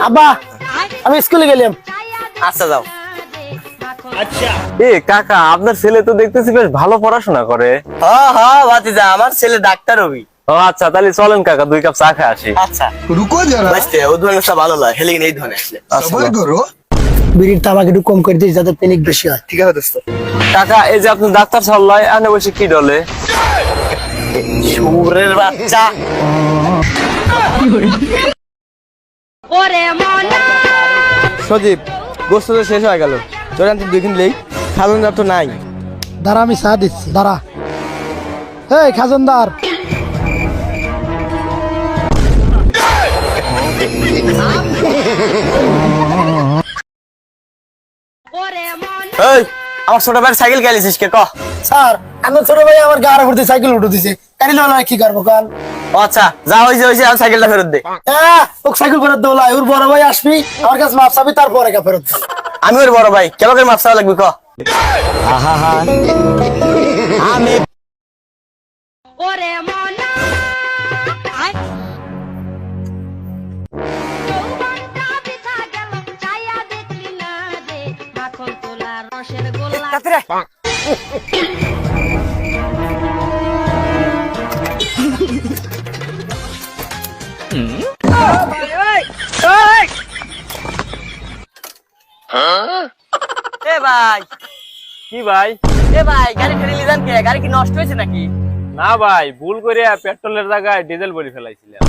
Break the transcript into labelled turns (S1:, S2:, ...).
S1: আব্বা আমি স্কুলে গেলাম।
S2: আচ্ছা যাও।
S3: এ কাকা, আপনার ছেলে তো দেখতেছি বেশ ভালো পড়াশোনা করে।
S2: হ্যাঁ হ্যাঁ ভাতিজা, আমার ছেলে ডাক্তার হবি।
S3: ও আচ্ছা, তাহলে চলেন কাকা 2 কাপ চা খেয়ে আসি।
S2: আচ্ছা
S4: रुको जरा
S2: বুঝতে ও ধরনের সব ভালো লাগে, হেলে এই ধরনের আসলে।
S4: सबर करो।
S1: বিড়ির তামাক একটু কম করে দিস যাতে পেনিক বেশি হয়।
S2: ঠিক আছে দোস্ত।
S3: কাকা, এই যে আপনি ডাক্তার সাল্লাই আনে বসে কি ডলে?
S2: সুরের বাচ্চা।
S5: সজীব, গোস্ত তো শেষ হয়ে গেল, তোর আনতে 2 কিনলেই খাজনদার তো নাই।
S1: দাঁড়া আমি চা দিচ্ছি, দাঁড়া। এই খাজনদার,
S2: এই আমার ছোট ভাই সাইকেল গেলিছিস কে ক?
S1: স্যার আমার ছোট ভাই আমার গাড়ি ভর্তি সাইকেল উঠে দিছে, গাড়ি লোলা কি করবো কাল?
S2: ও আচ্ছা, যা হইছে হইছে, আর সাইকেলটা ফেরত দে।
S1: ওকে সাইকেল ফেরত দেবো, ওর বড় ভাই আসবি আমার কাছে মাপ চাবি, তারপরে কা ফেরত দেবো।
S2: আমি ওর বড় ভাই, কেন করে মাপ চাওয়া লাগবে ক? এ ভাই,
S3: কি ভাই?
S2: এ ভাই, গাড়ি ঠেলে নিয়ে যান কে? গাড়ি কি নষ্ট হয়েছে নাকি?
S3: না ভাই, ভুল করে পেট্রোলের জায়গায় ডিজেল ভরে ফেলাইছিলাম।